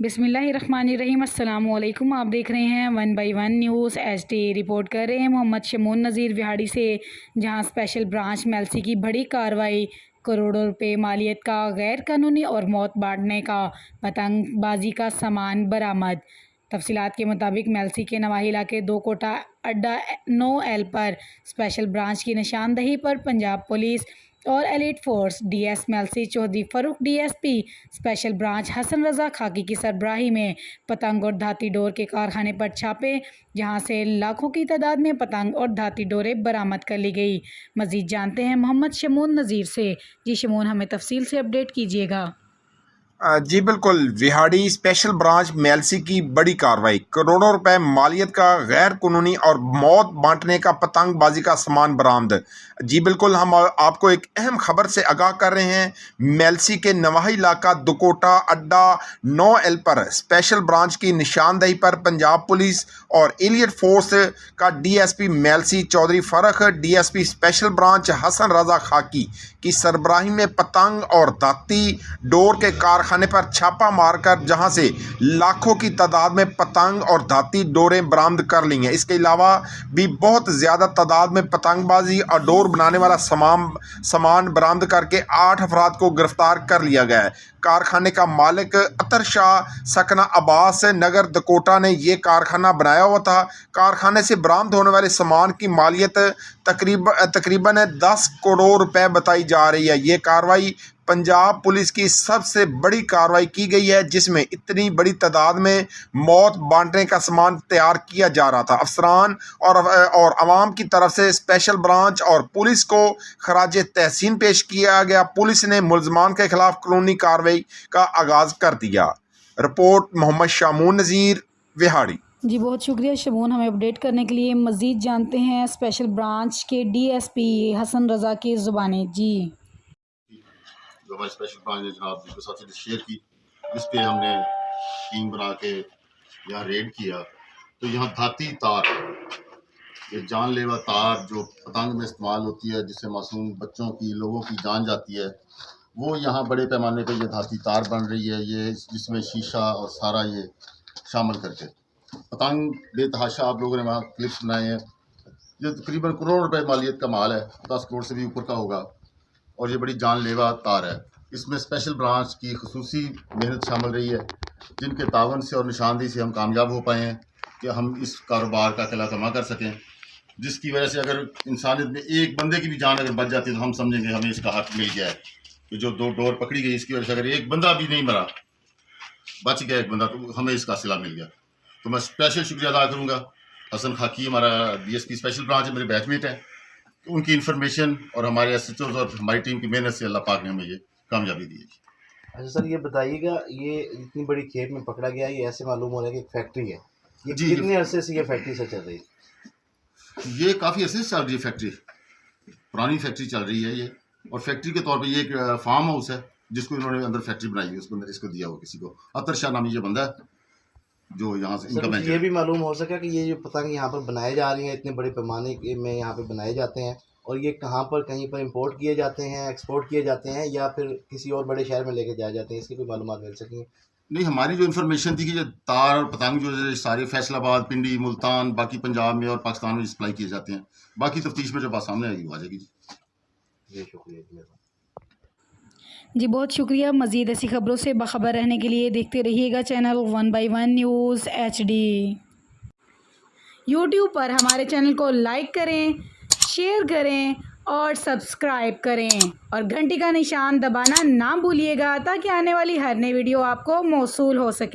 बिस्मिल्लाहिर्रहमानिर्रहीम। अस्सलामुअलैकुम। आप देख रहे हैं 1 बाई 1 न्यूज़ HD। रिपोर्ट कर रहे हैं मोहम्मद शमून नज़ीर विहाड़ी से, जहां स्पेशल ब्रांच मेलसी की बड़ी कार्रवाई, करोड़ों रुपए मालियत का गैर कानूनी और मौत बांटने का पतंगबाजी का सामान बरामद। तफसीलात के मुताबिक मेलसी के नवाही इलाके 2 कोटा अड्डा 9L पर स्पेशल ब्रांच की निशानदही पर पंजाब पुलिस और elite force DS Mailsi Chaudhry Farooq DSP special branch Hassan Raza Khaki की सरबराही में पतंग और धाती डोर के कारखाने पर छापे, जहां से लाखों की तादाद में पतंग और धाती डोरें बरामद कर ली गई। मज़ीद जानते हैं मोहम्मद शमून नज़ीर से। जी शमून, हमें तफसील से अपडेट कीजिएगा। जी बिल्कुल, विहाड़ी स्पेशल ब्रांच मेलसी की बड़ी कार्रवाई, करोड़ों रुपए मालियत का गैर कानूनी और मौत बांटने का पतंगबाजी का सामान बरामद। जी बिल्कुल, हम आपको एक अहम खबर से आगाह कर रहे हैं। मेलसी के नवाही इलाका दुकोटा अड्डा 9L पर स्पेशल ब्रांच की निशानदही पर पंजाब पुलिस और एलियट फोर्स का DSP Mailsi Chaudhry Farooq DSP special branch Hassan Raza Khaki की सरबराही में पतंग और धाती डोर के कारखाने पर छापा मारकर जहां से लाखों की तादाद में पतंग और धाती डोरें बरामद कर ली हैं। इसके अलावा भी बहुत ज़्यादा तादाद में पतंगबाजी और डोर बनाने वाला सामान बरामद करके 8 अफराद को गिरफ्तार कर लिया गया है। कारखाने का मालिक अतर शाह सकना अब्बास नगर दकोटा ने यह कारखाना बनाया हुआ था। कारखाने से बरामद होने वाले सामान की मालियत तकरीबन 10 करोड़ रुपए बताई जा रही है। ये कार्रवाई पंजाब पुलिस की सबसे बड़ी कार्रवाई की गई है, जिसमें इतनी बड़ी तादाद में मौत बांटने का सामान तैयार किया जा रहा था। अफसरान और अवाम की तरफ से स्पेशल ब्रांच और पुलिस को खराज तहसीन पेश किया गया। पुलिस ने मुलजमान के खिलाफ कानूनी कार्रवाई का आगाज कर दिया। रिपोर्ट मोहम्मद शमून नज़ीर विहाड़ी। जी बहुत शुक्रिया शमून, हमें अपडेट करने के लिए। मज़ीद जानते हैं स्पेशल ब्रांच के DSP हसन रज़ा की ज़ुबानी। जी जो हमारी स्पेशल ब्रांच ने जनाब जिसके साथ शेयर की, इस पे हमने टीम बना के यहाँ रेड किया, तो यहाँ धाती तार, ये जानलेवा तार जो पतंग में इस्तेमाल होती है, जिससे मासूम बच्चों की, लोगों की जान जाती है, वो यहाँ बड़े पैमाने पे ये धाती तार बन रही है। ये जिसमें शीशा और सारा ये शामिल करके पतंग बेतहाशा, आप लोगों ने वहाँ क्लिप्स बनाए हैं। ये तकरीबन करोड़ रुपए मालियत का माल है, 10 करोड़ से भी ऊपर का होगा, और ये बड़ी जानलेवा तार है। इसमें स्पेशल ब्रांच की खुसूसी मेहनत शामिल रही है, जिनके तावन से और निशानदेही से हम कामयाब हो पाए हैं कि हम इस कारोबार का किला कमा कर सकें, जिसकी वजह से अगर इंसानियत में एक बंदे की भी जान अगर बच जाती है तो हम समझेंगे हमें इसका हक मिल गया है। कि जो 2 डोर पकड़ी गई, इसकी वजह से अगर एक बंदा भी नहीं मरा, बच गया एक बंदा, तो हमें इसका सिला मिल गया। तो मैं स्पेशल शुक्रिया अदा करूँगा। हसन खाकी हमारा DSP स्पेशल ब्रांच है, मेरे बैचमेट हैं, तो उनकी इन्फॉर्मेशन और हमारे SHOs और हमारी टीम की मेहनत से अल्लाह पाक ने हमें ये कामयाबी दी है। अच्छा सर, ये बताइएगा, ये इतनी बड़ी खेप में पकड़ा गया, ये ऐसे मालूम हो रहा है कि एक फैक्ट्री है, ये जी, कितने अरसे से ये फैक्ट्री से चल रही है? ये काफ़ी अर्से से चल रही है फैक्ट्री, पुरानी फैक्ट्री चल रही है ये। और फैक्ट्री के तौर पे ये एक फार्म हाउस है, जिसको इन्होंने अंदर फैक्ट्री बनाई है, उसको अंदर इसको दिया हो किसी को। अतर शाह नामी ये बंदा है जो यहाँ से इनका ये भी मालूम हो सका कि ये जो पतंग यहाँ पर बनाए जा रही हैं, इतने बड़े पैमाने में यहाँ पे बनाए जाते हैं, और ये कहाँ पर, कहीं पर इंपोर्ट किए जाते हैं, एक्सपोर्ट किए जाते हैं, या फिर किसी और बड़े शहर में लेके जाए जाते हैं, इसकी कोई मालूमात मिल सकें? नहीं, हमारी जो इन्फॉर्मेशन थी कि ये तार और पतंग जो सारे फैसलाबाद, पिंडी, मुल्तान, बाकी पंजाब में और पाकिस्तान में सप्लाई किए जाते हैं। बाकी तफ्तीश में जब बात सामने आएगी वो आ जाएगी। जी शुक्रिया जी बहुत शुक्रिया। मज़ीद ऐसी ख़बरों से बाखबर रहने के लिए देखते रहिएगा channel 1 by 1 news HD। YouTube पर हमारे चैनल को लाइक करें, शेयर करें और सब्सक्राइब करें, और घंटी का निशान दबाना ना भूलिएगा, ताकि आने वाली हर नई वीडियो आपको मौसूल हो सके।